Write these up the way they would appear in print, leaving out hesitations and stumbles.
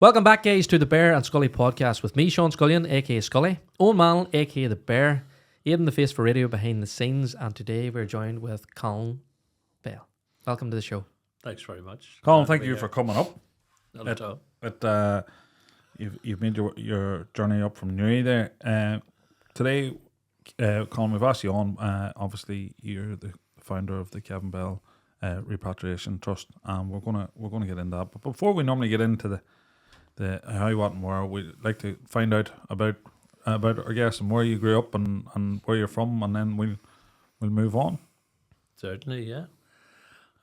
Welcome back, guys, to the Bear and Scully podcast with me, Sean Scullion, aka Scully, Owen Mallon, aka the Bear, Aidan the face for radio behind the scenes, and today we're joined with Colin Bell. Welcome to the show. Thanks very much, Colin. Thank you for coming up. Not at all. You've made your journey up from Newry there. Today, Colin, we've asked you on. Obviously, you're the founder of the Kevin Bell Repatriation Trust, and we're gonna get into that. But before we normally get into the how, what, and where, we'd like to find out about our guests and where you grew up and where you're from, and then we'll move on. Certainly, yeah.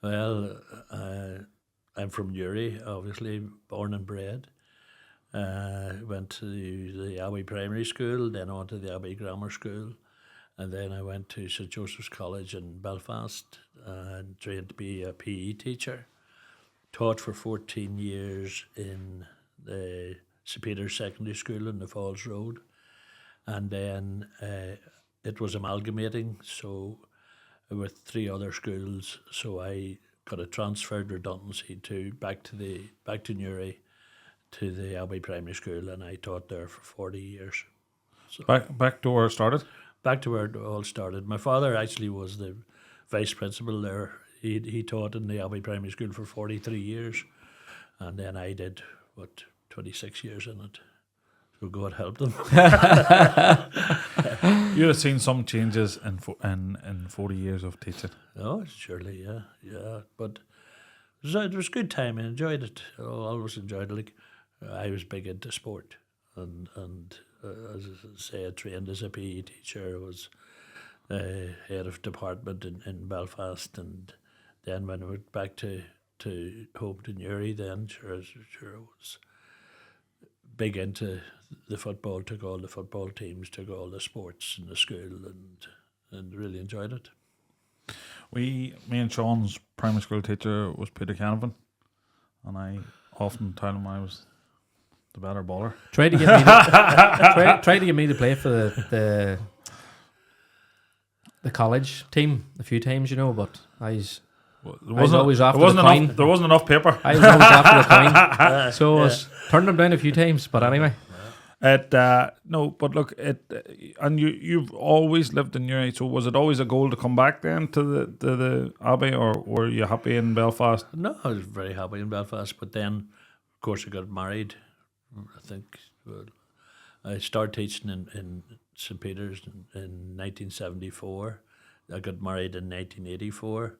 Well, I'm from Newry, obviously, born and bred. Went to the Abbey Primary School, then on to the Abbey Grammar School, and then I went to St Joseph's College in Belfast and trained to be a PE teacher. Taught for 14 years in the St Peter's Secondary School in the Falls Road, and then it was amalgamating, so with 3 other schools, so I got a transferred redundancy back to Newry, to the Abbey Primary School, and I taught there for 40 years. So Back to where it started. Back to where it all started. My father actually was the vice principal there. He taught in the Abbey Primary School for 43 years, and then I did 26 years in it. So God help them. You'd have seen some changes in 40 years of teaching. Oh, surely, yeah. But it was a good time. I enjoyed it. I always enjoyed it. Like, I was big into sport, and as I say, I trained as a PE teacher. I was head of department in Belfast, and then when I went back to home to Newry, then sure I was big into the football. Took all the football teams, took all the sports in the school, and really enjoyed it. Me and Sean's primary school teacher was Peter Canavan, and I often tell him I was the better baller. Tried to get me to play for the college team a few times, but I was always after the coin. There wasn't enough paper. I was always after the coin, so I was turned them down a few times. But anyway, and you've always lived in Newry. So was it always a goal to come back then to the Abbey, or were you happy in Belfast? No, I was very happy in Belfast, but then, of course, I got married. I think I started teaching in St Peter's in 1974. I got married in 1984,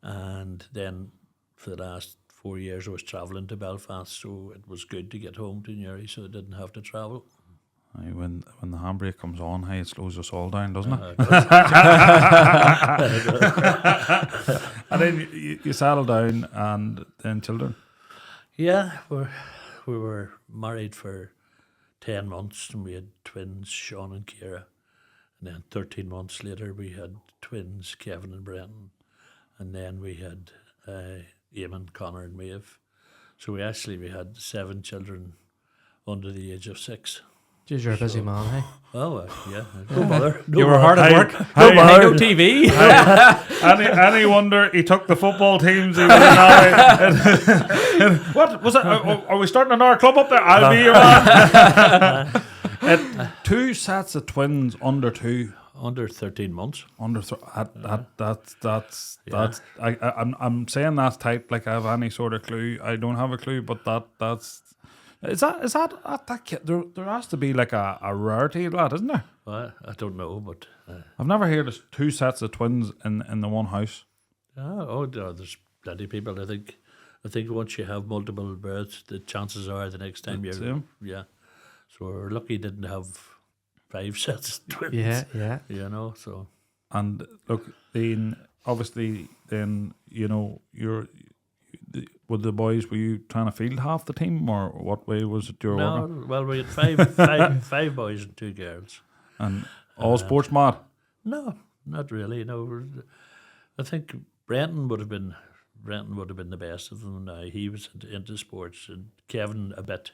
and then for the last 4 years I was travelling to Belfast, so it was good to get home to Newry, so I didn't have to travel. When the handbrake comes on, it slows us all down, doesn't it? And then you settle down, and then children. Yeah, we were married for 10 months, and we had twins, Sean and Ciara. And then 13 months later, we had twins, Kevin and Brenton. And then we had Eamon, Connor, and Maeve. So we had 7 children under the age of 6. Jeez, you're a busy man, hey? Oh, yeah. No bother. You were hard at work. No TV. Any wonder he took the football teams? He was what was it? Are we starting another club up there? I'll be your man. 2 sets of twins under 2. Under 13 months. I'm saying that's tight. Like I have any sort of clue. I don't have a clue, but that's. Is that at that kid? There has to be like a rarity of that, isn't there? Well, I don't know, but I've never heard of 2 sets of twins in the one house. There's plenty of people. I think once you have multiple births, the chances are the next time you're yeah. So we're lucky didn't have 5 sets of twins. Yeah. So. And look, then obviously, with the boys, were you trying to field half the team, or what way was it you were working? Well, we had five boys and 2 girls. And all sports mad? No, not really. No, I think Brenton would have been the best of them. Now he was into sports, and Kevin a bit,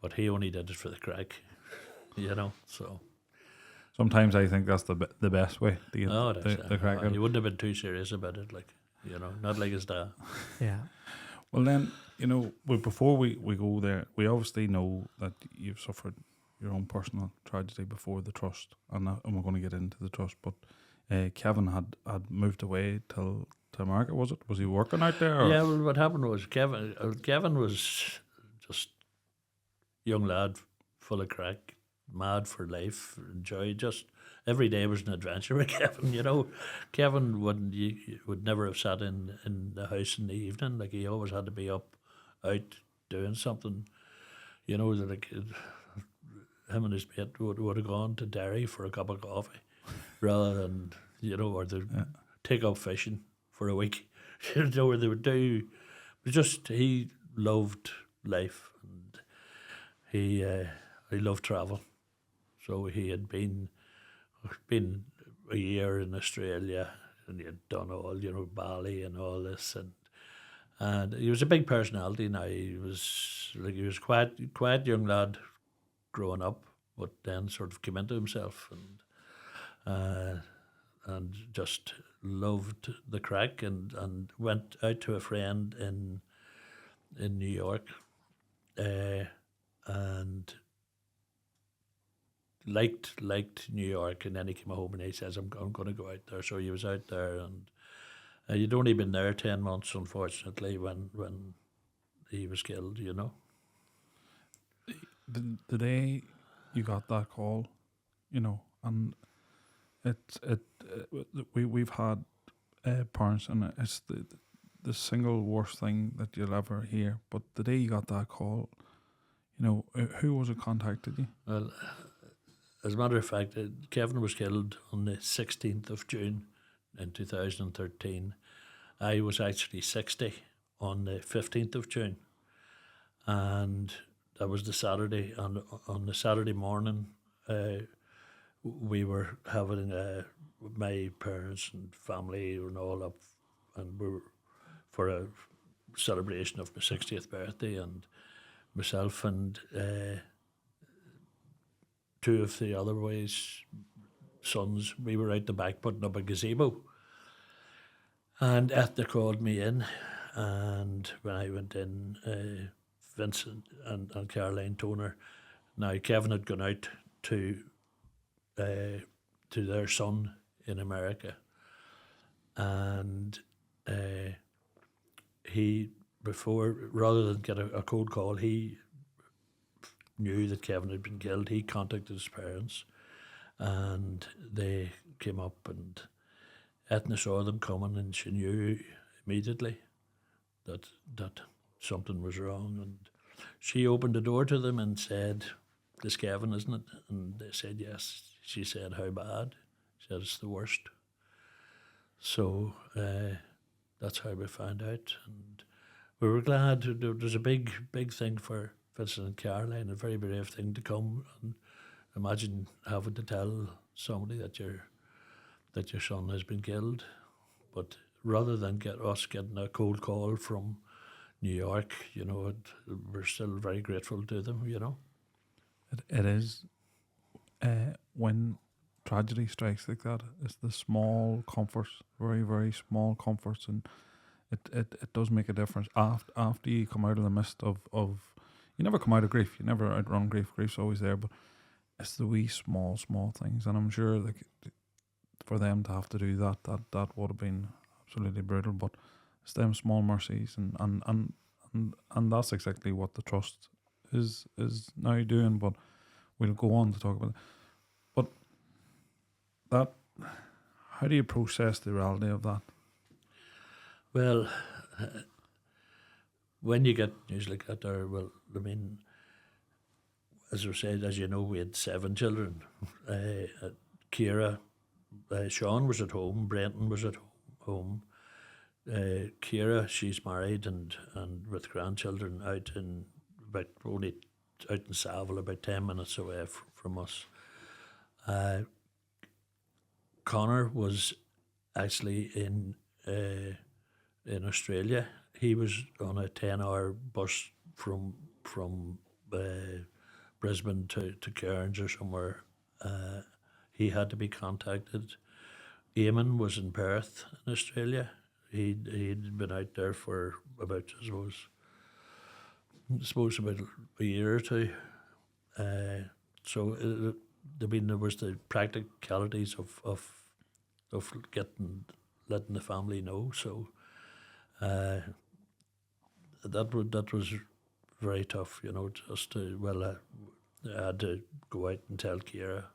but he only did it for the crack, So sometimes I think that's the best way to get the crack. He wouldn't have been too serious about it, not like his dad. Yeah. Well then, before we go there, we obviously know that you've suffered your own personal tragedy before the trust, and we're going to get into the trust. But Kevin had moved away to America. Was it? Was he working out there? Or? Yeah. Well, what happened was Kevin was just young lad, full of crack, mad for life, enjoy. Just every day was an adventure with Kevin. Kevin would never have sat in the house in the evening. Like, he always had to be up, out doing something. Like, him and his mate would have gone to Derry for a cup of coffee, rather than or take up fishing for a week. Where they would do. But just, he loved life, and he loved travel. So he had been a year in Australia, and he had done all, Bali and all this, and he was a big personality. Now, he was quiet young lad growing up, but then sort of came into himself, and just loved the crack, and went out to a friend in New York, and liked New York, and then he came home and he says, I'm going to go out there. So he was out there, and he'd only been there 10 months, unfortunately, when he was killed. The day you got that call, and we've had parents, and it's the single worst thing that you'll ever hear. But the day you got that call, who was it contacted you? Well, as a matter of fact, Kevin was killed on the 16th of June in 2013. I was actually 60 on the 15th of June. And that was the Saturday. And on the Saturday morning, we were having my parents and family and all up, and we were for a celebration of my 60th birthday, and myself and two of the other boys' sons, we were out the back putting up a gazebo. And Ethna called me in, and when I went in, Vincent and Caroline Toner. Now, Kevin had gone out to their son in America, and he, before, rather than get a cold call, he knew that Kevin had been killed. He contacted his parents, and they came up, and Ethna saw them coming, and she knew immediately that something was wrong, and she opened the door to them and said, "This Kevin, isn't it?" And they said yes. She said, "How bad?" She said, "It's the worst." So that's how we found out, and we were glad. There was a big thing for Vincent and Caroline, a very brave thing to come, and imagine having to tell somebody that your son has been killed. But rather than getting a cold call from New York, we're still very grateful to them. It is when tragedy strikes like that. It's the small comforts, very very small comforts, and it does make a difference. After you come out of the midst of you never come out of grief. You never outrun grief. Grief's always there, but it's the wee small things, and I'm sure for them to have to do that would have been absolutely brutal. But it's them small mercies, and that's exactly what the trust is now doing. But we'll go on to talk about it. But that, how do you process the reality of that? Well, when you get news like that, as I said, as you know, we had 7 children. Ciara, Sean was at home, Brenton was at home. Ciara, she's married and with grandchildren out in Saville, about 10 minutes away from us. Connor was actually in Australia. He was on a 10-hour bus from Brisbane to Cairns or somewhere. He had to be contacted. Eamon was in Perth in Australia. He'd been out there for about, I suppose, I suppose about a year or two. So there was the practicalities of letting the family know. So that was very tough, just to, I had to go out and tell Kira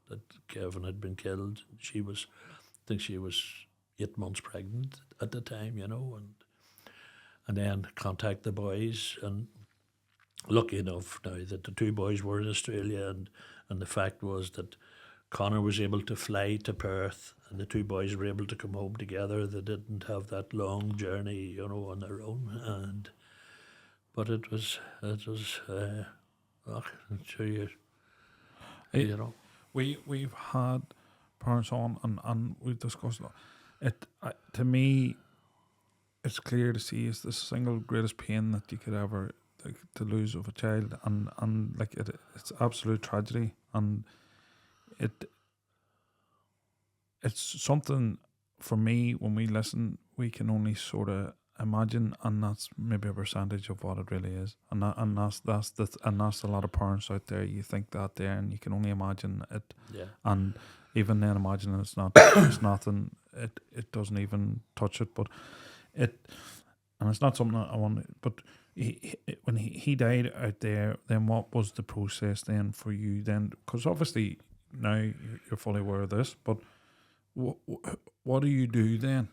that Kevin had been killed. I think she was 8 months pregnant at the time, and then contact the boys. And lucky enough now that the two boys were in Australia, and the fact was that Connor was able to fly to Perth, and the two boys were able to come home together. They didn't have that long journey, on their own. But it was, I'm sure We've had parents on, and we've discussed it. To me, it's clear to see is the single greatest pain that you could ever, like, to lose of a child, and like it's absolute tragedy, and it's something for me. When we listen, we can only sort of imagine, and that's maybe a percentage of what it really is, and that's a lot of parents out there. You think that there, and you can only imagine it, and even then, imagining it's not, it's nothing. It doesn't even touch it, but and it's not something that I want. But when he died out there, then what was the process then for you then? Because obviously now you're fully aware of this, but what do you do then?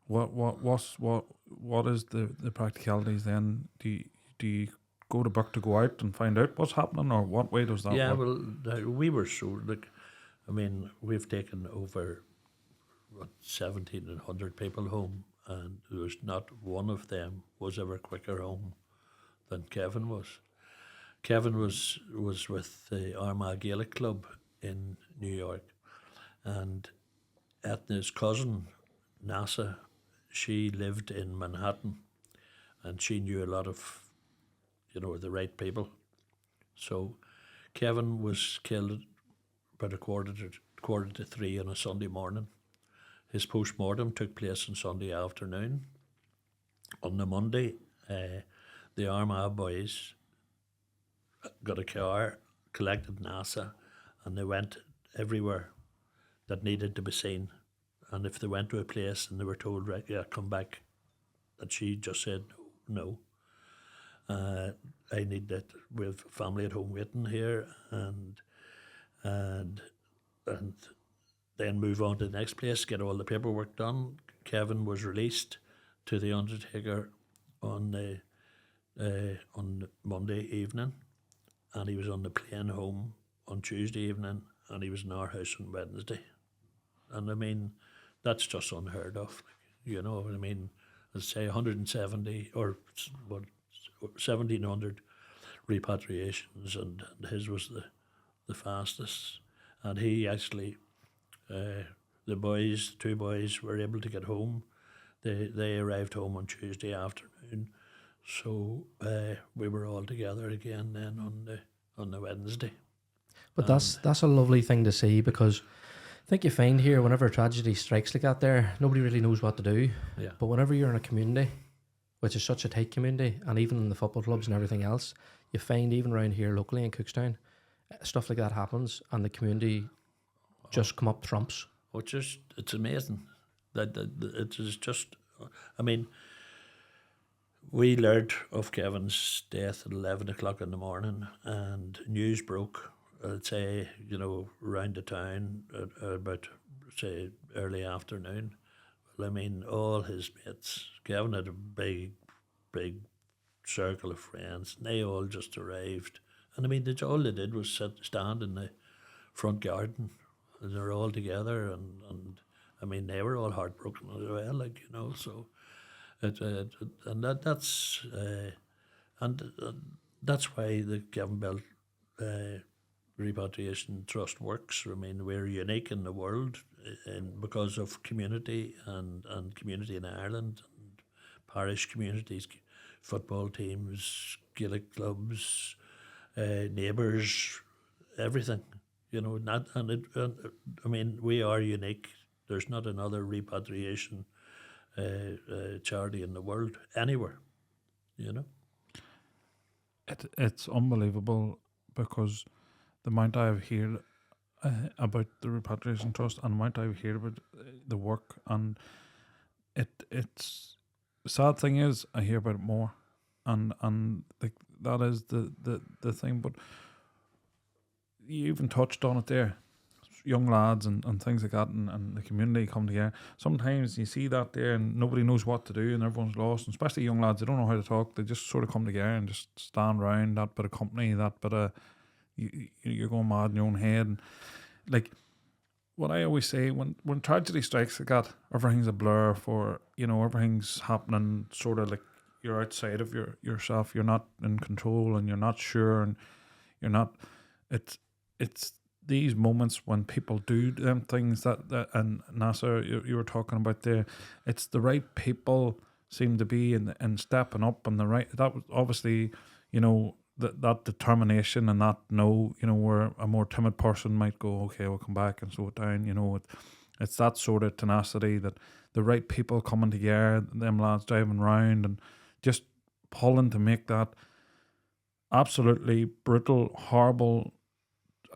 What is the practicalities then? Do you go to book to go out and find out what's happening, or what way does that work? Yeah, well, we were so, we've taken over 1,700 people home, and there was not one of them was ever quicker home than Kevin was. Kevin was with the Armagh Gaelic Club in New York, and Ethna's cousin, Nasa, she lived in Manhattan, and she knew a lot of, the right people. So Kevin was killed about a quarter to 3 on a Sunday morning. His post-mortem took place on Sunday afternoon. On the Monday, the Armagh boys got a car, collected NASA, and they went everywhere that needed to be seen. And if they went to a place and they were told, right, yeah, come back, and she just said, no. I need that. We have family at home waiting here, and then move on to the next place, get all the paperwork done. Kevin was released to the Undertaker on Monday evening, and he was on the plane home on Tuesday evening, and he was in our house on Wednesday. And that's just unheard of. You know what I mean? Let's say 170 or 1,700 repatriations, and his was the fastest. And he actually, the two boys were able to get home. They arrived home on Tuesday afternoon, so we were all together again then on the Wednesday. But that's a lovely thing to see, because I think you find here, whenever a tragedy strikes like that there, nobody really knows what to do. Yeah. But whenever you're in a community, which is such a tight community, and even in the football clubs and everything else, you find even around here locally in Cookstown, stuff like that happens, and the community just come up trumps. It's amazing that it is just. We learned of Kevin's death at 11 o'clock in the morning, and news broke. I'd say, around the town about, say, early afternoon. Well, all his mates. Kevin had a big circle of friends, and they all just arrived. And all they did was stand in the front garden, and they're all together, and they were all heartbroken as well, so that's why the Kevin Bell Repatriation Trust works. We're unique in the world because of community and community in Ireland, and parish communities, football teams, Gaelic clubs, neighbours, everything. We are unique. There's not another repatriation charity in the world anywhere. it's unbelievable because the amount I've heard about the Repatriation Trust and the amount I've heard about the work, and it's the sad thing is I hear about it more, and like that is the thing. But you even touched on it there, young lads and things like that, and the community come together. Sometimes you see that there and nobody knows what to do and everyone's lost, and especially young lads, they don't know how to talk. They just sort of come together and just stand around that bit of company, that bit of you're going mad in your own head. And like what I always say, when tragedy strikes like that, everything's a blur. For everything's happening sort of like you're outside of yourself. You're not in control and you're not sure, and you're not. It's these moments when people do them things that and Nasser, you were talking about there. It's the right people seem to be in stepping up, and the right, that was obviously that determination, and that where a more timid person might go, okay, we'll come back and slow it down. It's that sort of tenacity, that the right people coming together, them lads driving round and just pulling to make that absolutely brutal, horrible.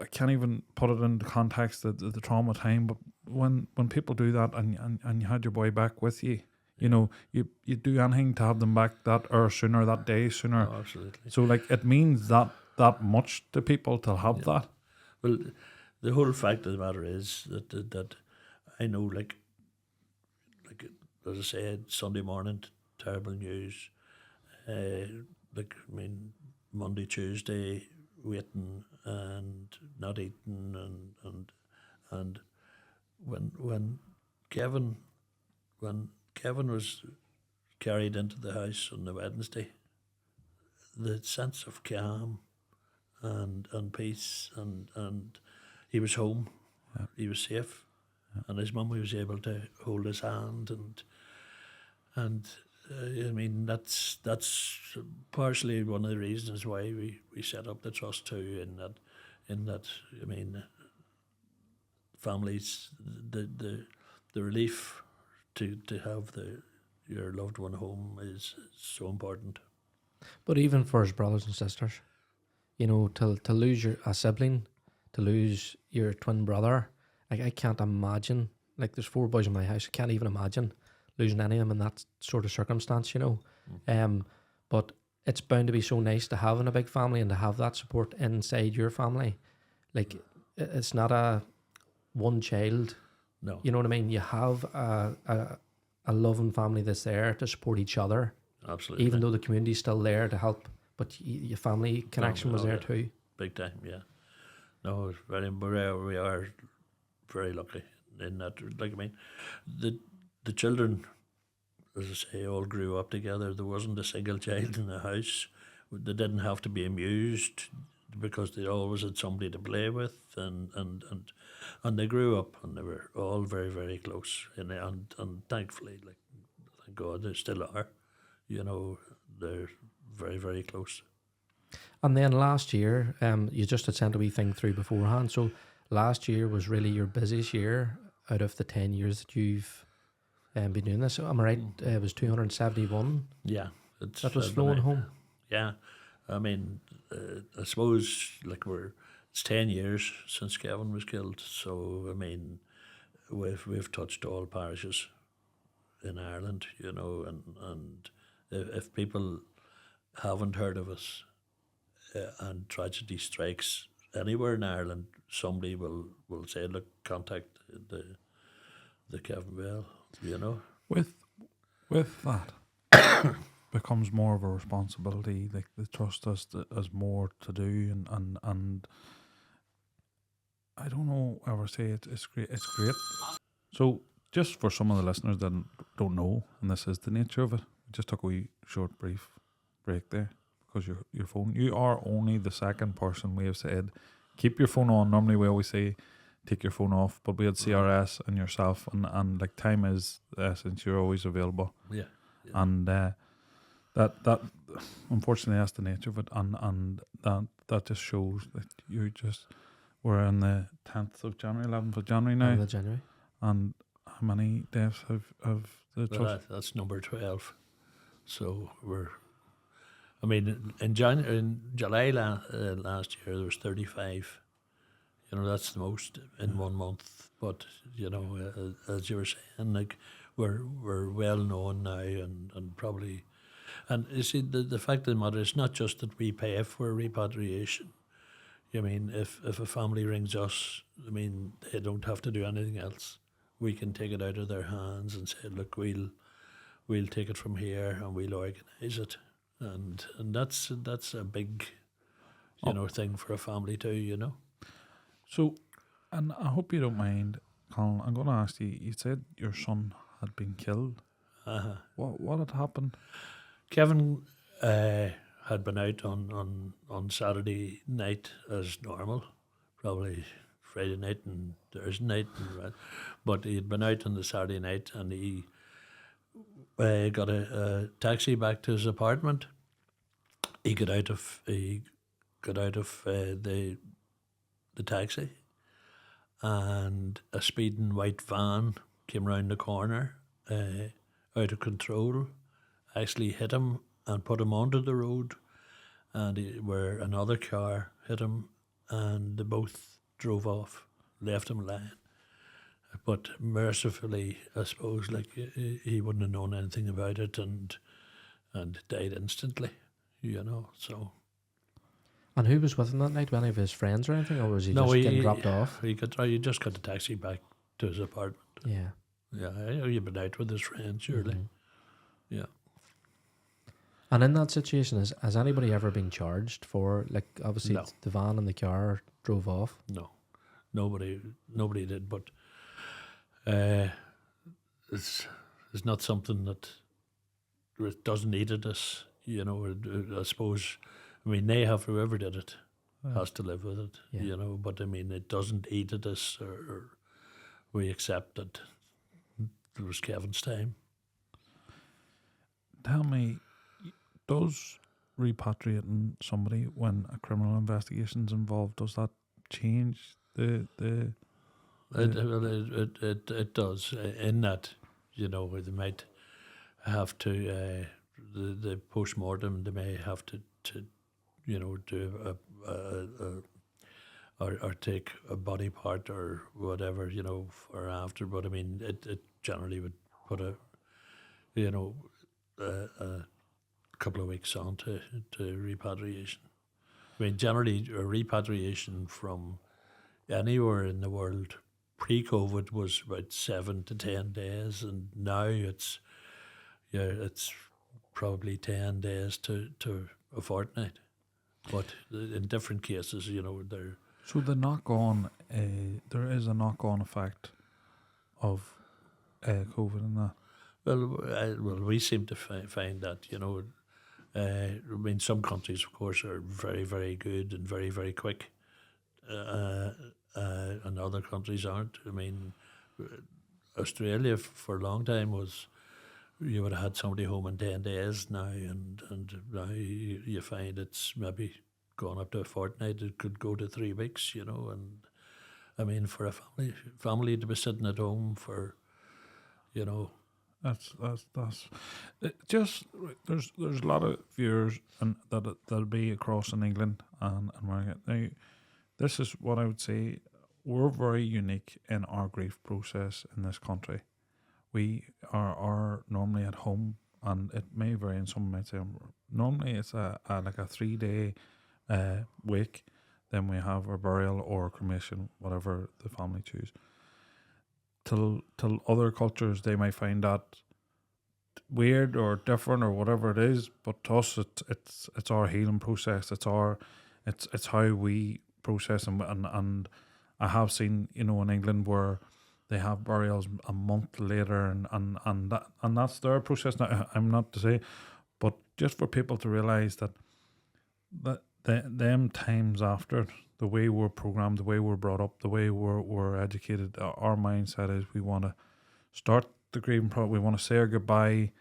I can't even put it into context, the trauma time, but when people do that, and you had your boy back with you, you do anything to have them back that hour sooner, that day sooner. Oh, absolutely. So like it means that much to people to have that. Well, the whole fact of the matter is that I know, like as I said, Sunday morning, terrible news. Monday, Tuesday, waiting and not eating, and when Kevin was carried into the house on the Wednesday, the sense of calm and peace, and he was home, he was safe, and his mum was able to hold his hand, and that's partially one of the reasons why we set up the trust too. In that families, the relief to have your loved one home is so important. But even for his brothers and sisters, to lose a sibling, to lose your twin brother, I can't imagine. Like, there's 4 boys in my house. I can't even imagine losing any of them in that sort of circumstance, But it's bound to be so nice to have in a big family and to have that support inside your family. Like, it's not a one child. No. You know what I mean? You have a loving family that's there to support each other. Absolutely. Even though the community's still there to help, but your family connection was there too. Big time, yeah. No, it's we are very lucky in that. The children, as I say, all grew up together. There wasn't a single child in the house. They didn't have to be amused because they always had somebody to play with, and they grew up, and they were all very, very close. And thankfully, thank God, they still are. They're very, very close. And then last year, you just had sent a wee thing through beforehand. So last year was really your busiest year out of the 10 years that you've been doing this. Am I right? It was 271. Yeah, that was flowing home. Yeah, I suppose it's 10 years since Kevin was killed. So we've touched all parishes in Ireland, and if people haven't heard of us, and tragedy strikes anywhere in Ireland, somebody will say, look, contact the Kevin Bell, With that becomes more of a responsibility. Like, the trust has more to do, and I don't know how to say it. It's great. It's great. So, just for some of the listeners that don't know, and this is the nature of it, we just took a wee short brief break there because your phone. You are only the second person we have said keep your phone on. Normally, we always say take your phone off, but we had CRS and yourself, and like, time is the essence. You're always available. Yeah. And that unfortunately, that's the nature of it, and that just shows that you just. We're on the 10th of January, 11th of January now. 11th of January. And how many deaths have the trust? That's number 12. So I mean, in July last year, there was 35. You know, that's the most in 1 month. But, you know, as you were saying, like, we're well known now and probably... And you see, the fact of the matter is not just that we pay for repatriation. I mean, if a family rings us, I mean, they don't have to do anything else. We can take it out of their hands and say, look, we'll take it from here and we'll organise it. And that's a big, you know, thing for a family too, you know. So, and I hope you don't mind, Colin, I'm going to ask you, you said your son had been killed. What had happened? Kevin had been out on Saturday night as normal, probably Friday night and Thursday night, but he had been out on the Saturday night and he got a taxi back to his apartment. He got out of the taxi, and a speeding white van came round the corner, out of control, actually hit him and put him onto the road, and where another car hit him, and they both drove off, left him lying. But mercifully, I suppose, like, he wouldn't have known anything about it, and died instantly, you know. So. And who was with him that night? Any of his friends or anything, or was he just getting dropped off? He just got the taxi back to his apartment. Yeah. Yeah, he'd been out with his friends, surely. Mm-hmm. Yeah. And in that situation, has anybody ever been charged for, like, obviously No. the van and the car drove off? No, nobody did. But it's not something that it doesn't eat at us. You know, I suppose. I mean, they have, whoever did it has to live with it. Yeah. You know, but I mean, it doesn't eat at us, or we accept that it was Kevin's time. Tell me, does repatriating somebody when a criminal investigation's involved, does that change It does, in that, you know, they might have to the post-mortem, they may have to you know, do or take a body part or whatever, you know, for after. But I mean, it generally would put a couple of weeks on to repatriation. I mean, generally a repatriation from anywhere in the world pre-COVID was about 7 to 10 days, and now it's probably 10 days to a fortnight. But in different cases, you know, they're... So the knock-on, there is a knock-on effect of COVID in that? Well, we seem to find that, you know, I mean, some countries, of course, are very, very good and very, very quick, and other countries aren't. I mean, Australia for a long time was... You would have had somebody home in 10 days now, and now you find it's maybe gone up to a fortnight. It could go to 3 weeks, you know. And I mean, for a family to be sitting at home for, you know, that's just there's a lot of viewers and that'll be across in England and America. Now, this is what I would say. We're very unique in our grief process in this country. We are normally at home, and it may vary, and some might say normally it's like a 3-day wake. Then we have our burial or cremation, whatever the family choose. Till other cultures, they might find that weird or different or whatever it is, but to us it's our healing process. It's how we process, and I have seen, you know, in England where they have burials a month later, and that's their process. Now, I'm not to say, but just for people to realise that them times after, the way we're programmed, the way we're brought up, the way we're educated, our mindset is we want to start the grieving process. We want to say our goodbye.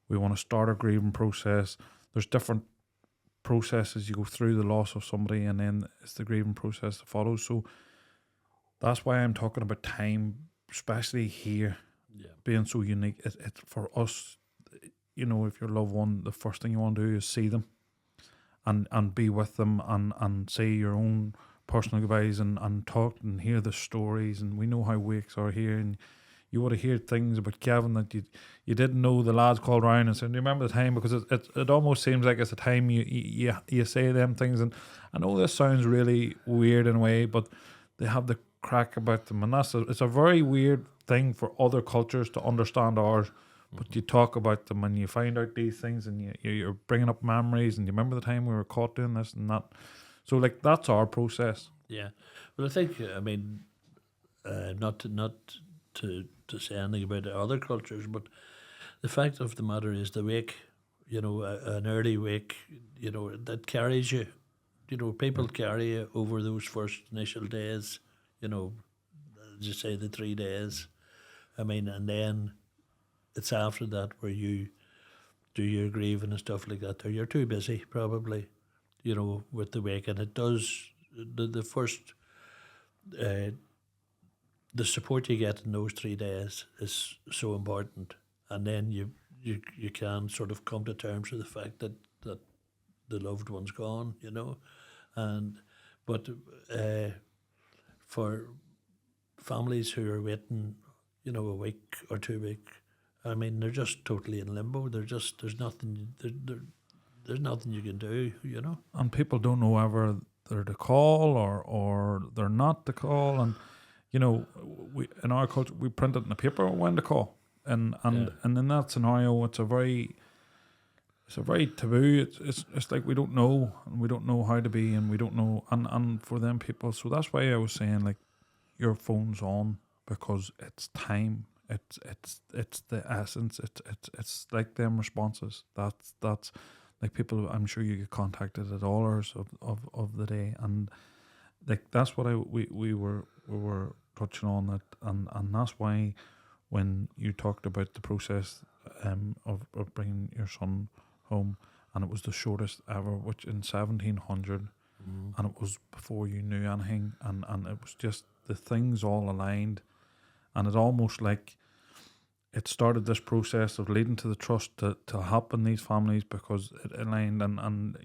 We want to start our grieving process. There's different processes. You go through the loss of somebody, and then it's the grieving process that follows. So that's why I'm talking about time, especially here, being so unique. It's for us, you know, if your loved one, the first thing you want to do is see them. and be with them and say your own personal goodbyes and talk and hear the stories. And we know how wakes are here, and you would have heard things about Kevin that you didn't know. The lads called around and said, "Do you remember the time?" Because it almost seems like it's the time you say them things. And I know this sounds really weird in a way, but they have the crack about them, and it's a very weird thing for other cultures to understand ours. But you talk about them and you find out these things, and you're bringing up memories, and you remember the time we were caught doing this and that. So like that's our process. Yeah. Well, I think, I mean, not to say anything about the other cultures, but the fact of the matter is the wake, an early wake, that carries you. People carry you over those first initial days, just say the 3 days. I mean, and then it's after that where you do your grieving and stuff like that. Or you're too busy, probably, with the wake. And it does, the first, the support you get in those 3 days is so important. And then you can sort of come to terms with the fact that the loved one's gone, But for families who are waiting, a week or 2 weeks, I mean, they're just totally in limbo. There's nothing you can do, And people don't know whether they're to call or they're not to call. And we in our culture we print it in the paper when to call. And in that scenario, it's a very taboo. It's like we don't know, and we don't know how to be, and we don't know. And for them people, so that's why I was saying, like, your phone's on, because it's time. It's the essence. It's like them responses. That's like people. I'm sure you get contacted at all hours of the day, and like that's what we were touching on that, and that's why when you talked about the process of bringing your son home, and it was the shortest ever, which in 1700, and it was before you knew anything, and it was just the things all aligned, and it almost like it started this process of leading to the trust to helping these families, because it aligned, and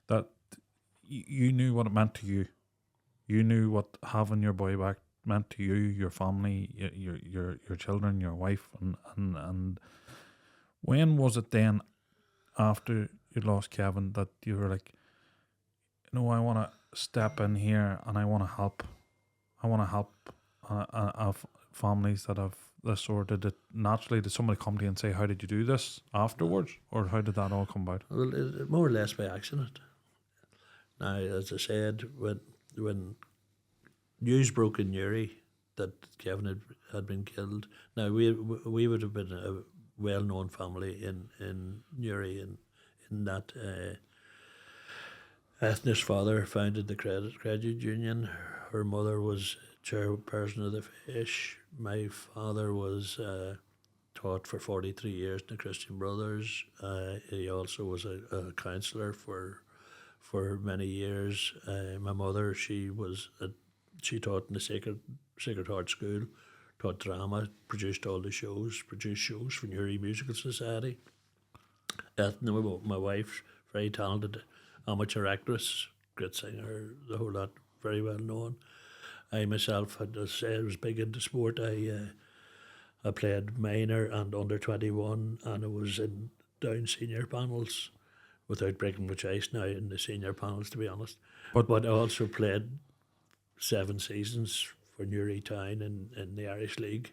that you knew what it meant to you. You knew what having your boy back meant to you, your family, your children, your wife, and when was it then, after you lost Kevin, that you were like, I want to step in here and I want to help. I want to help families that have this, or did it naturally? Did somebody come to you and say, "How did you do this?" afterwards, or how did that all come about? Well, more or less by accident. Now, as I said, when news broke in Newry that Kevin had been killed, now we would have been a well-known family in Newry, in that Ethna's father founded the credit union. Her mother was chairperson of the Fish. My father was taught for 43 years in the Christian Brothers. He also was a counsellor for many years. My mother, she taught in the Sacred Heart School, taught drama, produced all the shows, produced shows for Newry Musical Society. Ethna, my wife, very talented amateur actress, great singer, the whole lot, very well known. I myself, as I said, was big into sport. I played minor and under 21, and I was in down senior panels, without breaking much ice now in the senior panels, to be honest. But I also played 7 seasons for Newry Town in the Irish League.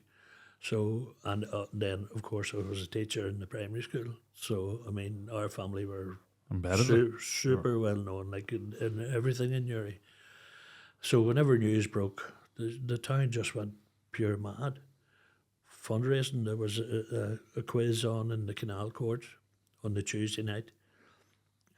So, and then, of course, I was a teacher in the primary school. So, I mean, our family were super well known, like in everything in Newry. So whenever news broke, the town just went pure mad. Fundraising, there was a quiz on in the Canal Court on the Tuesday night,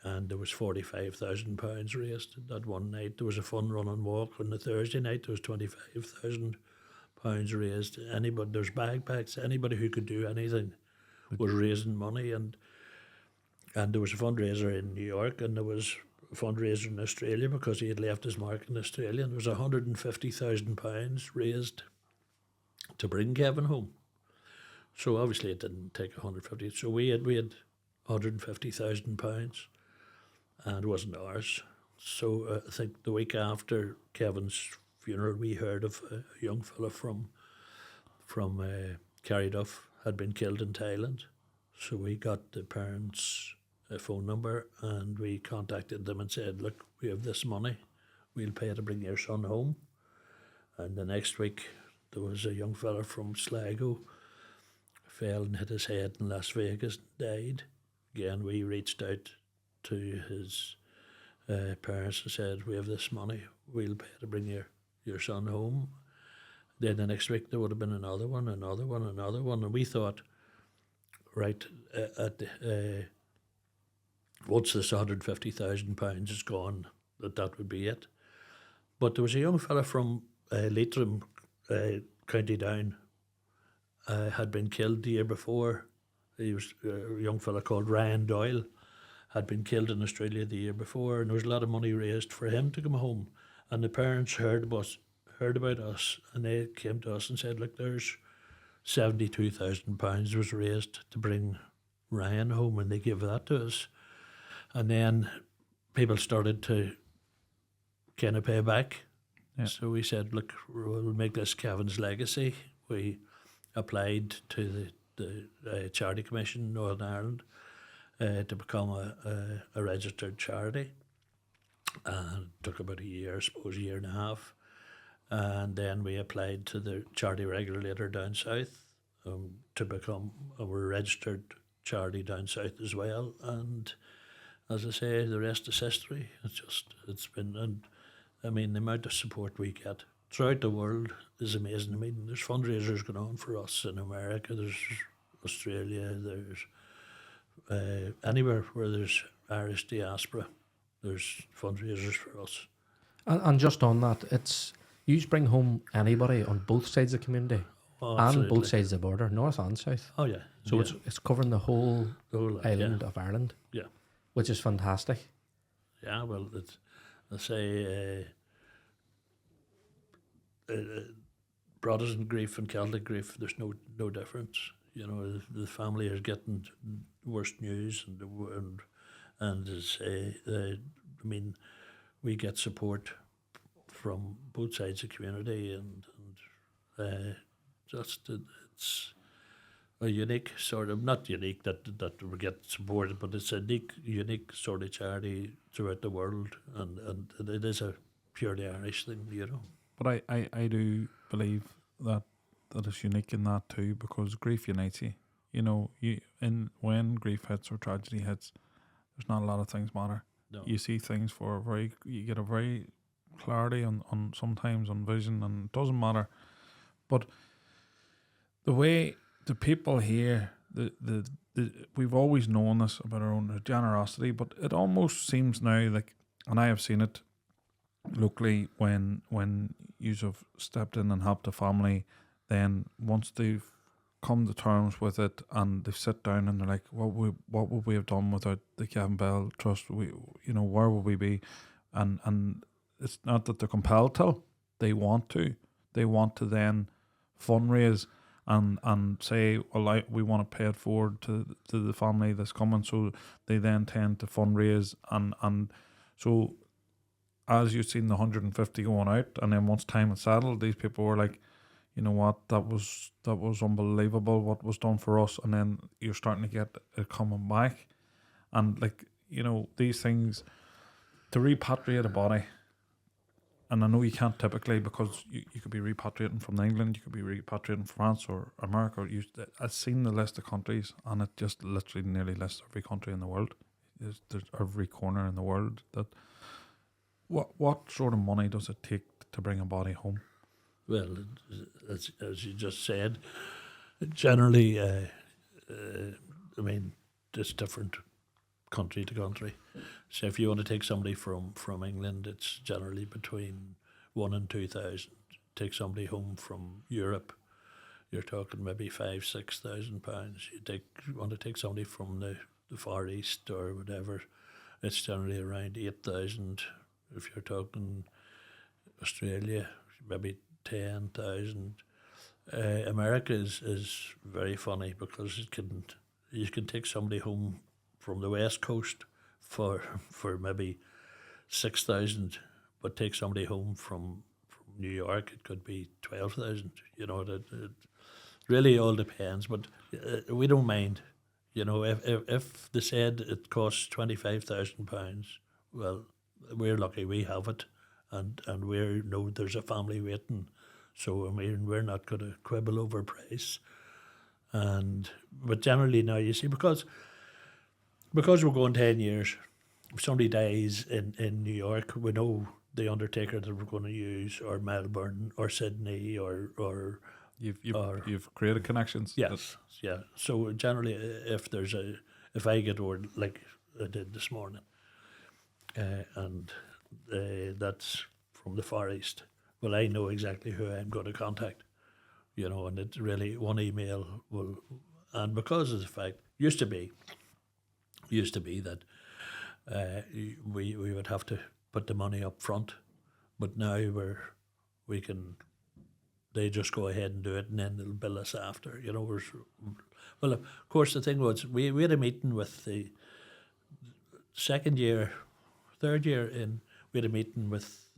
and there was £45,000 raised that one night. There was a fun run and walk on the Thursday night. There was £25,000 raised. Anybody, there's backpacks. Anybody who could do anything was raising money, and there was a fundraiser in New York, and there was a fundraiser in Australia because he had left his mark in Australia. And there was £150,000 raised to bring Kevin home. So obviously it didn't take 150. So we had £150,000, and it wasn't ours. So I think the week after Kevin's funeral, we heard of a young fella from Carryduff had been killed in Thailand. So we got the parents' phone number and we contacted them and said, look, we have this money. We'll pay to bring your son home. And the next week, there was a young fella from Sligo, fell and hit his head in Las Vegas, died. Again, we reached out to his parents and said, we have this money. We'll pay to bring your son home. Then the next week, there would have been another one. And we thought, right, once this £150,000 is gone, that would be it. But there was a young fella from Leitrim, County Down, had been killed the year before. He was a young fella called Ryan Doyle, had been killed in Australia the year before, and there was a lot of money raised for him to come home. And the parents heard about us, and they came to us and said, look, there's £72,000 was raised to bring Ryan home, and they gave that to us. And then people started to kind of pay back. Yeah. So we said, look, we'll make this Kevin's legacy. We applied to the Charity Commission in Northern Ireland to become a registered charity. And it took about a year, I suppose, a year and a half. And then we applied to the charity regulator down south to become a registered charity down south as well. And as I say, the rest is history. It's been, and I mean, the amount of support we get throughout the world is amazing. I mean, there's fundraisers going on for us in America, there's Australia, there's anywhere where there's Irish diaspora, there's fundraisers for us. And just on that, it's you bring home anybody on both sides of the community and both sides of the border, north and south. Oh yeah. So yeah. it's covering the whole island yeah. of Ireland. Yeah. Which is fantastic. Yeah, well, I say Protestant grief and Catholic grief, there's no difference. You know, the family is getting worst news, and as I mean, we get support from both sides of the community, and it's a unique sort of, not unique that we get supported, but it's a unique sort of charity throughout the world, and it is a purely Irish thing, you know. But I do believe that it's unique in that too, because grief unites you. You know, when grief hits or tragedy hits, there's not a lot of things matter. No. You see things you get a very clarity on sometimes on vision, and it doesn't matter. But the way the people here, we've always known this about our own generosity, but it almost seems now like, and I have seen it locally when you have stepped in and helped a family, then once they've come to terms with it and they sit down and they're like, what would we have done without the Kevin Bell Trust? Where would we be? And it's not that they're compelled to, they want to then fundraise and say, well, we want to pay it forward to the family that's coming. So they then tend to fundraise, and so as you've seen the 150 going out, and then once time is settled, these people were like, you know what, that was unbelievable what was done for us. And then you're starting to get it coming back, and like, you know, these things, to repatriate a body. And I know you can't typically, because you could be repatriating from England, you could be repatriating from France or America. I've seen the list of countries, and it just literally nearly lists every country in the world. There's every corner in the world. That what sort of money does it take to bring a body home? Well, as you just said, generally, I mean, it's different country to country. So if you want to take somebody from England, it's generally between 1,000 and 2,000. Take somebody home from Europe, you're talking maybe £5,000-6,000. You want to take somebody from the Far East or whatever, it's generally around 8,000. If you're talking Australia, maybe 10,000. America is very funny because you can take somebody home from the West Coast for maybe 6,000, but take somebody home from New York, it could be 12,000. You know, it really all depends. But we don't mind. You know, if they said it costs £25,000, well, we're lucky we have it, and we know there's a family waiting. So I mean, we're not going to quibble over price. But generally now, you see, because we're going 10 years, if somebody dies in New York, we know the undertaker that we're going to use, or Melbourne, or Sydney, or You've created connections. yes, yeah. So generally, if I get word like I did this morning, and that's from the Far East, well, I know exactly who I'm going to contact. You know, and it's really one email will, and because of the fact used to be that we would have to put the money up front, but now we can. They just go ahead and do it, and then they'll bill us after. You know, well, of course, the thing was we had a meeting with the third year in. We had a meeting with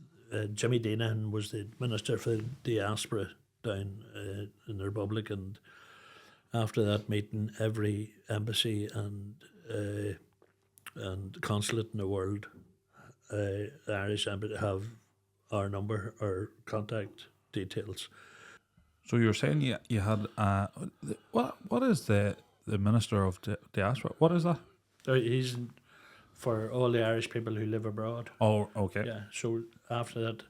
Jimmy Deenan, was the Minister for Diaspora down in the Republic, and after that meeting, every embassy and consulate in the world, the Irish embassy, have our number, our contact details. So you're saying you had what is the Minister of Diaspora? What is that? He's for all the Irish people who live abroad. Oh, okay. Yeah. So after that,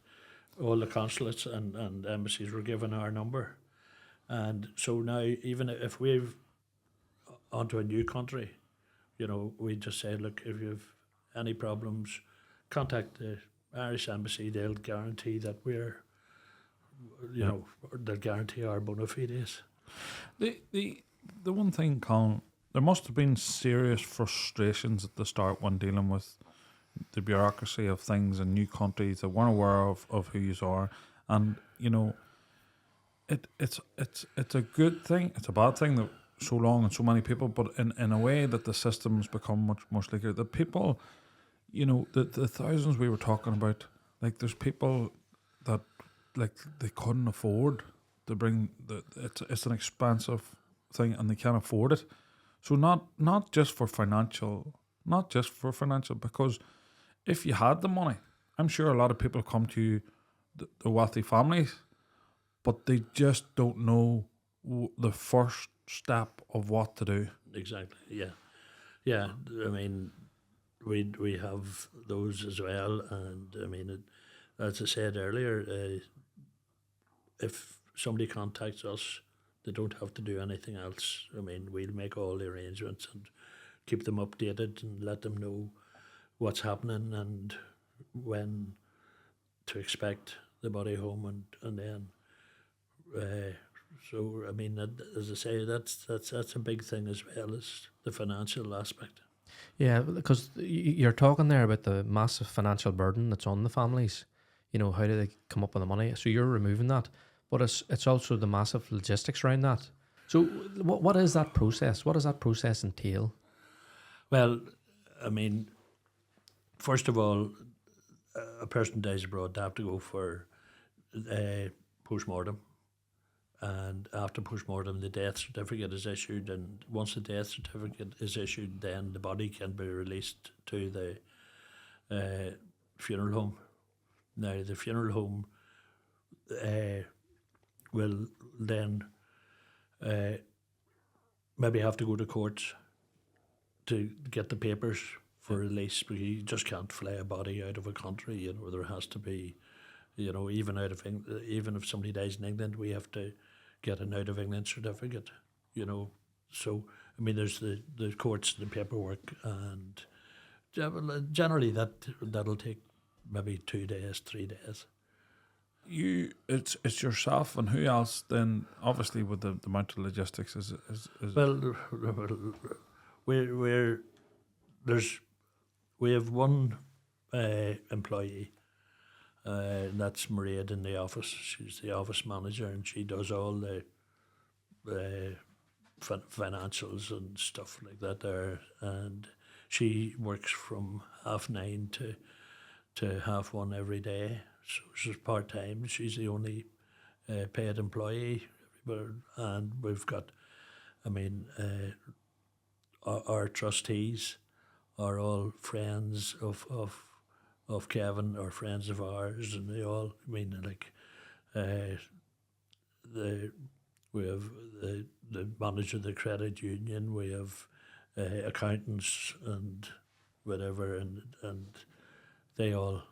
all the consulates and embassies were given our number, and so now even if we've onto a new country, you know, we just say, look, if you've any problems, contact the Irish embassy. They'll guarantee that we're, you know, they'll guarantee our bona fides. The one thing, Colin, there must have been serious frustrations at the start when dealing with the bureaucracy of things in new countries that weren't aware of who you are, and you know, it's a good thing. It's a bad thing that so long and so many people, but in a way that the system's become much slicker. The people, you know, the thousands we were talking about, like there's people that like they couldn't afford to bring it's an expensive thing and they can't afford it. So not just for financial, because if you had the money, I'm sure a lot of people come to you, the wealthy families, but they just don't know the first step of what to do. Exactly. Yeah. I mean, we have those as well, and I mean, as I said earlier, if somebody contacts us, they don't have to do anything else. I mean, we'll make all the arrangements and keep them updated and let them know what's happening and when to expect the body home, and then. So I mean, as I say, that's a big thing as well as the financial aspect. Yeah, because you're talking there about the massive financial burden that's on the families. You know, how do they come up with the money? So you're removing that, but it's also the massive logistics around that. So what is that process? What does that process entail? Well, I mean, first of all, a person dies abroad, they have to go for a post-mortem. And after post-mortem, the death certificate is issued, and once the death certificate is issued, then the body can be released to the funeral home. Now, the funeral home will then maybe have to go to courts to get the papers for release, because you just can't fly a body out of a country. You know, there has to be, you know, even if somebody dies in England, we have to get an out of England certificate. You know, so I mean, there's the courts, the paperwork, and generally that'll take maybe 2 days, 3 days. It's yourself and who else then? Obviously, with the amount of logistics is Well, we have one employee. That's Mairead in the office. She's the office manager, and she does all the financials and stuff like that there. And she works from 9:30 to 1:30 every day. So she's part time. She's the only paid employee, and we've got. I mean, our trustees are all friends of Kevin, or friends of ours, and they all. I mean, like, we have the manager of the credit union. We have accountants and whatever, and they all.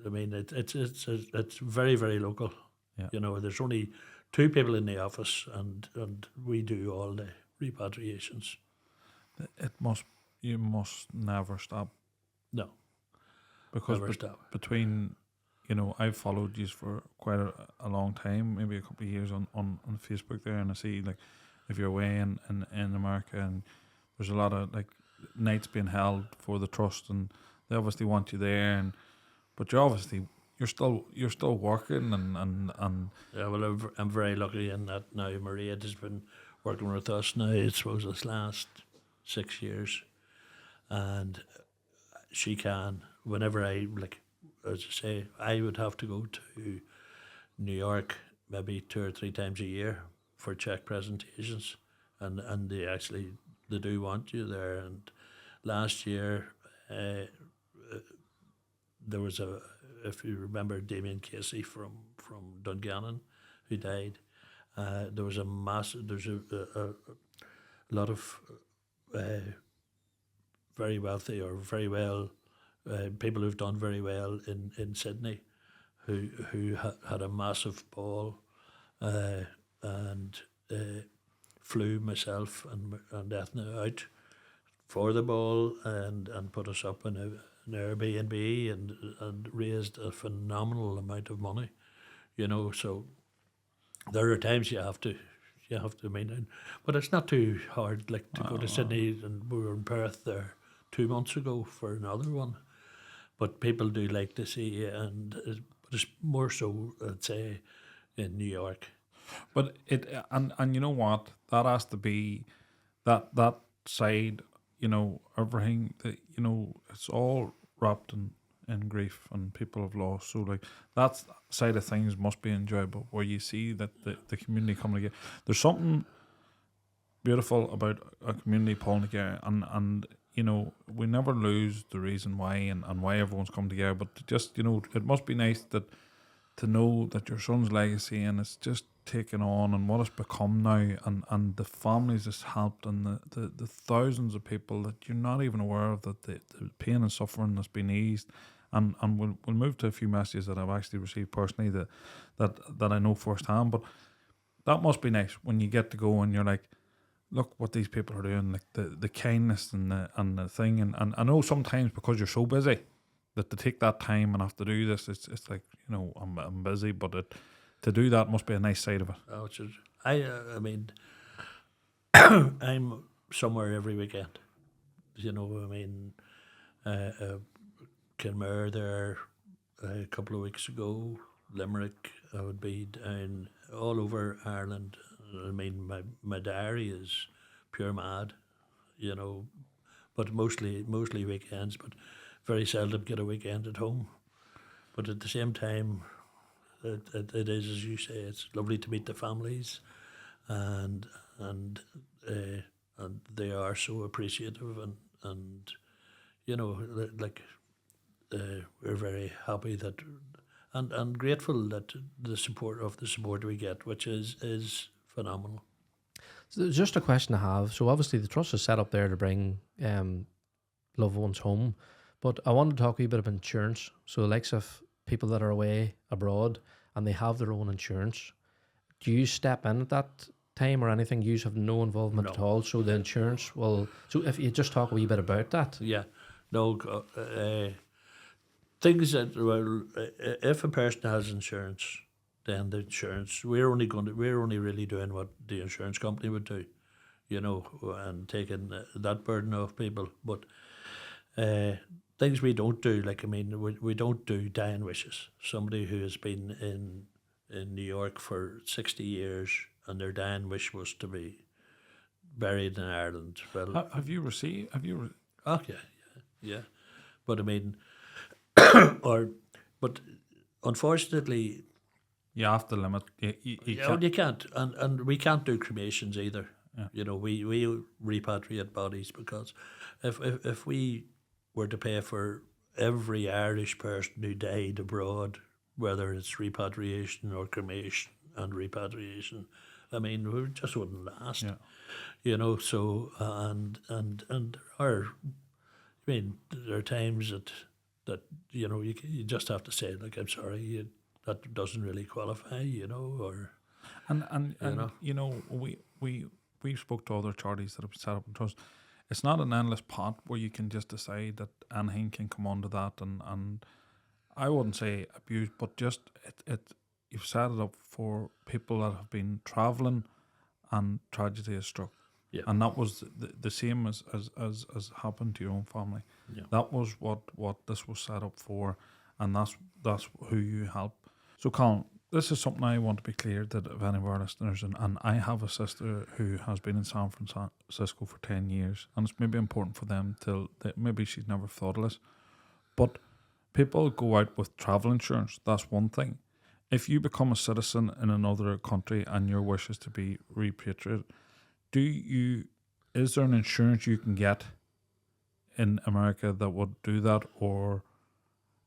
I mean, it's very, very local. Yeah. You know, there's only 2 people in the office, and we do all the repatriations. You must never stop, No, because never stop. between, I've followed you for quite a long time, maybe a couple of years on Facebook there, and I see, like, if you're away in America, and there's a lot of, like, nights being held for the trust, and they obviously want you there, but you're still working, and Yeah, well, I'm very lucky in that now. Maria has been working with us now, I suppose, this last 6 years, and she can, whenever I, like, as I say, I would have to go to New York maybe 2 or 3 times a year for check presentations, and they do want you there. And last year, there was if you remember, Damien Casey from Dungannon, who died. There was there's a lot of very wealthy, or very well, people who've done very well in Sydney, who had a massive ball, and flew myself and Ethna out for the ball, and put us up in an Airbnb, and raised a phenomenal amount of money, so there are times you have to but it's not too hard, like, to go to Sydney, and we were in Perth there 2 months ago for another one, but people do like to see you, but it's more so, I'd say, in New York. But and you know what? That has to be that side, everything that, it's all wrapped in grief, and people have lost. So, like, that side of things must be enjoyable, where you see that the community coming together. There's something beautiful about a community pulling together, and we never lose the reason why, and why everyone's come together. But just, it must be nice to know that your son's legacy, and it's just taken on, and what it's become now, and the families it's helped, and the thousands of people that you're not even aware of, that the pain and suffering that's been eased. And we'll move to a few messages that I've actually received personally that I know firsthand. But that must be nice when you get to go and you're like, look what these people are doing, like the kindness and the thing. And I know sometimes, because you're so busy, that to take that time and have to do this, it's like, I'm busy, but to do that must be a nice side of it. Oh, I mean, I'm somewhere every weekend. Kenmare there a couple of weeks ago, Limerick. I would be down all over Ireland. I mean, my diary is pure mad, but mostly weekends, but very seldom get a weekend at home. But at the same time, it is, as you say, it's lovely to meet the families, and they are so appreciative, and like, we're very happy that and grateful that the support we get, which is phenomenal. So just a question I have. So obviously the trust is set up there to bring loved ones home, but I want to talk a wee bit about insurance. So the likes of people that are away abroad and they have their own insurance, do you step in at that time or anything? You have no involvement at all. So the insurance will. So if you just talk a wee bit about that. Yeah, no. Things that, well, if a person has insurance, then the insurance, we're only really doing what the insurance company would do, and taking that burden off people. But things we don't do, like, I mean, we don't do dying wishes. Somebody who has been in New York for 60 years and their dying wish was to be buried in Ireland. Well, Have you received? Oh yeah. yeah. But I mean, but unfortunately, You have to limit. You yeah, can't. you can't, and we can't do cremations either. Yeah. You know, we repatriate bodies because if we were to pay for every Irish person who died abroad, whether it's repatriation or cremation and repatriation, I mean, we just wouldn't last. Yeah. You know, so and there are, I mean, there are times that you know you just have to say, like, I'm sorry, that doesn't really qualify, you know, or And you know, we spoke to other charities that have set up in trust. It's not an endless pot where you can just decide that anything can come under that, and I wouldn't say abuse, but just it you've set it up for people that have been travelling and tragedy has struck. Yeah. And that was the same as happened to your own family. Yeah. That was what this was set up for, and that's who you help. So Colin, this is something I want to be clear that if any of our listeners, and I have a sister who has been in San Francisco for 10 years, and it's maybe important for them that maybe she's never thought of this, but people go out with travel insurance. That's one thing. If you become a citizen in another country and your wish is to be repatriated, is there an insurance you can get in America that would do that, or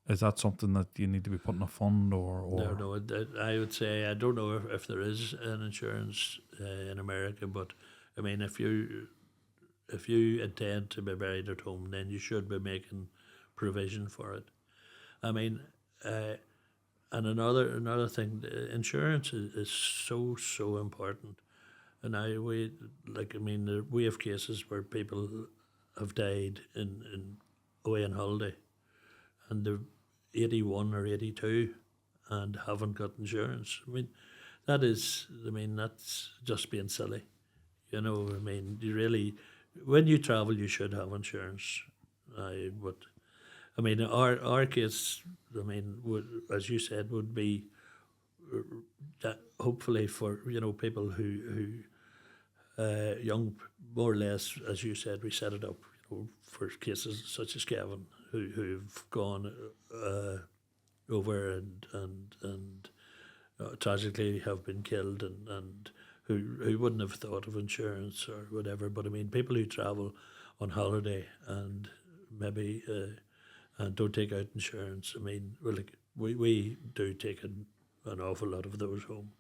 is that something that you need to be put in a fund or? No, I would say I don't know if there is an insurance in America, but I mean, if you intend to be buried at home, then you should be making provision for it. I mean, and another thing, insurance is so important. And we have cases where people have died in away on holiday, and they're 81 or 82 and haven't got insurance. I mean, that's just being silly. You know, I mean, when you travel, you should have insurance. But I mean, our case, I mean, as you said, would be that hopefully for people who young, more or less, as you said, we set it up, for cases such as Kevin, who've gone over and tragically have been killed, and who wouldn't have thought of insurance or whatever. But I mean, people who travel on holiday and maybe and don't take out insurance. I mean, we do take an awful lot of those home.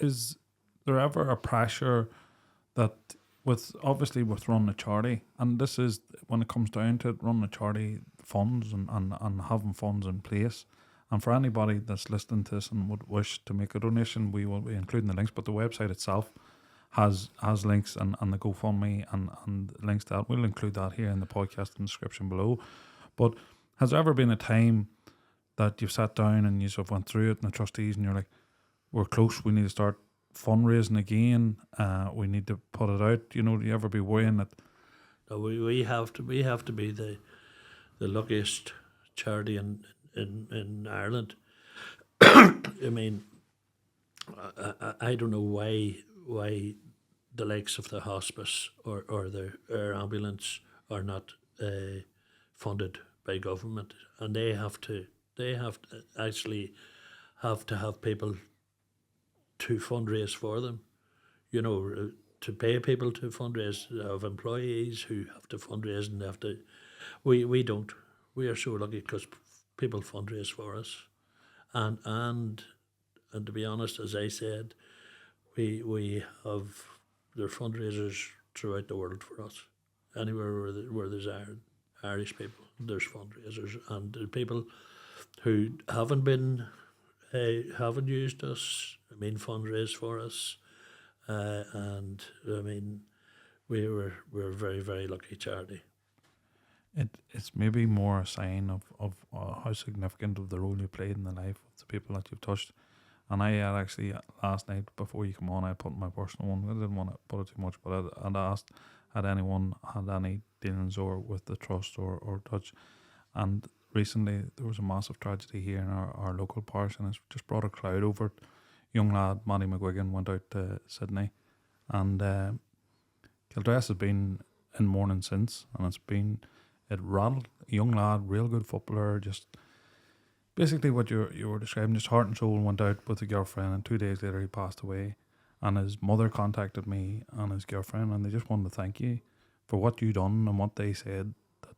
Is there ever a pressure that with running a charity, and this is when it comes down to it, running a charity, funds and having funds in place, and for anybody that's listening to this and would wish to make a donation, we will be including the links, but the website itself has links and the GoFundMe and links to that. We'll include that here in the podcast description below. But has there ever been a time that you've sat down and you sort of went through it and the trustees and you're like, we're close, we need to start fundraising again, we need to put it out, do you ever be worrying that? No, we have to be the luckiest charity in Ireland. I mean, I don't know why the likes of the hospice or the air ambulance are not funded by government, and they have to actually have people to fundraise for them, to pay people to fundraise. They have employees who have to fundraise, and they have to. We don't. We are so lucky because people fundraise for us, and to be honest, as I said, we have their fundraisers throughout the world for us. Anywhere where there's Irish people, there's fundraisers, and the people who haven't used us, fundraise for us, and I mean, we're a very, very lucky charity. It's maybe more a sign of how significant of the role you played in the life of the people that you've touched. And I had actually last night before you come on, I put my personal one. I didn't want to put it too much, but I'd asked had anyone had any dealings or with the trust or touch. And recently there was a massive tragedy here in our local parish, and it's just brought a cloud over it. Young lad, Matty McGuigan, went out to Sydney, and Kildress has been in mourning since, and it rattled a young lad, real good footballer, just basically what you were describing, just heart and soul, went out with a girlfriend, and 2 days later he passed away. And his mother contacted me and his girlfriend, and they just wanted to thank you for what you done and what they said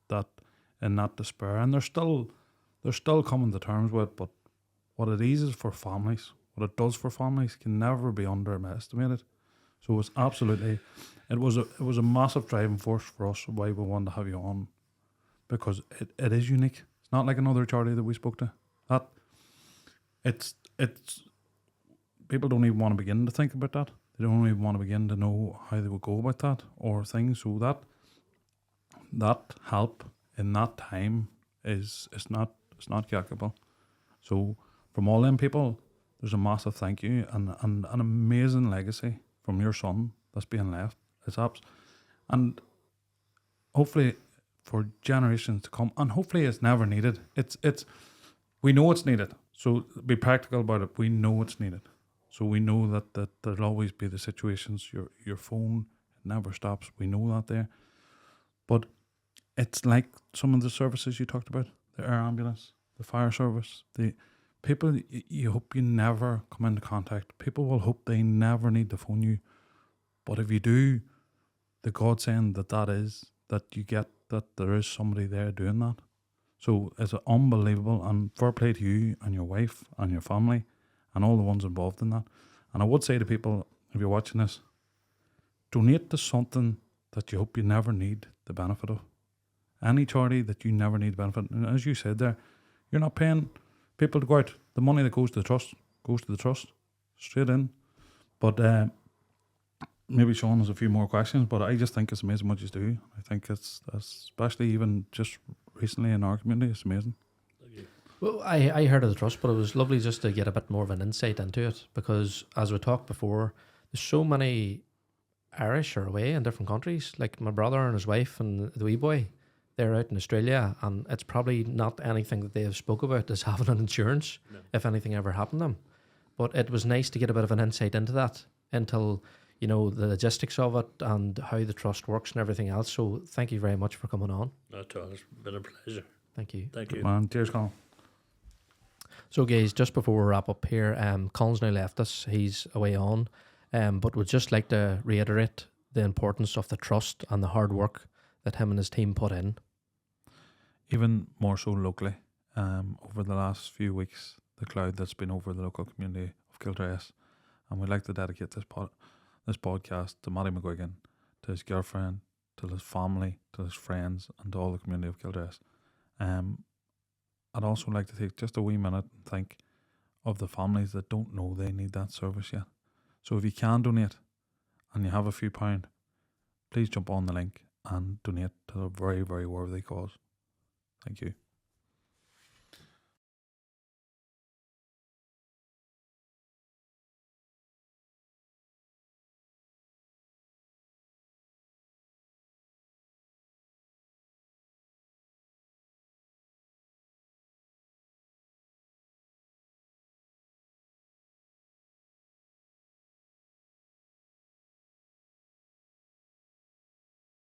that in that despair. And they're still coming to terms with it, but what it eases for families, what it does for families, can never be underestimated. So it's absolutely, it was a massive driving force for us why we wanted to have you on, because it is unique. It's not like another charity that we spoke to. That it's people don't even want to begin to think about that. They don't even want to begin to know how they would go about that or things. So that help in that time is not calculable. So from all them people, there's a massive thank you and an amazing legacy from your son that's being left. It's and hopefully for generations to come, and hopefully it's never needed. We know it's needed. So be practical about it. We know it's needed. So we know that there'll always be the situations, your phone never stops. We know that there. But it's like some of the services you talked about, the air ambulance, the fire service, the people, you hope you never come into contact. People will hope they never need to phone you. But if you do, the godsend that you get that there is somebody there doing that. So it's unbelievable, and fair play to you and your wife and your family and all the ones involved in that. And I would say to people, if you're watching this, donate to something that you hope you never need the benefit of. Any charity that you never need the benefit. And as you said there, you're not paying people to go out. The money that goes to the trust, straight in. But maybe Sean has a few more questions, but I just think it's amazing what you do. I think it's especially even just recently in our community, it's amazing. Well, I heard of the trust, but it was lovely just to get a bit more of an insight into it, because as we talked before, there's so many Irish are away in different countries. Like my brother and his wife and the wee boy, they're out in Australia, and it's probably not anything that they have spoke about as having an insurance if anything ever happened to them. But it was nice to get a bit of an insight into that, until the logistics of it and how the trust works and everything else. So thank you very much for coming on. Not at all. It's been a pleasure. Thank you. Thank you. Man, cheers, Colin. So guys, just before we wrap up here, Colin's now left us. He's away on, but would just like to reiterate the importance of the trust and the hard work that him and his team put in. Even more so locally, over the last few weeks, the cloud that's been over the local community of Kildress, and we'd like to dedicate this podcast to Matty McGuigan, to his girlfriend, to his family, to his friends, and to all the community of Kildress. I'd also like to take just a wee minute and think of the families that don't know they need that service yet. So if you can donate and you have a few pound, please jump on the link and donate to a very, very worthy cause. Thank you.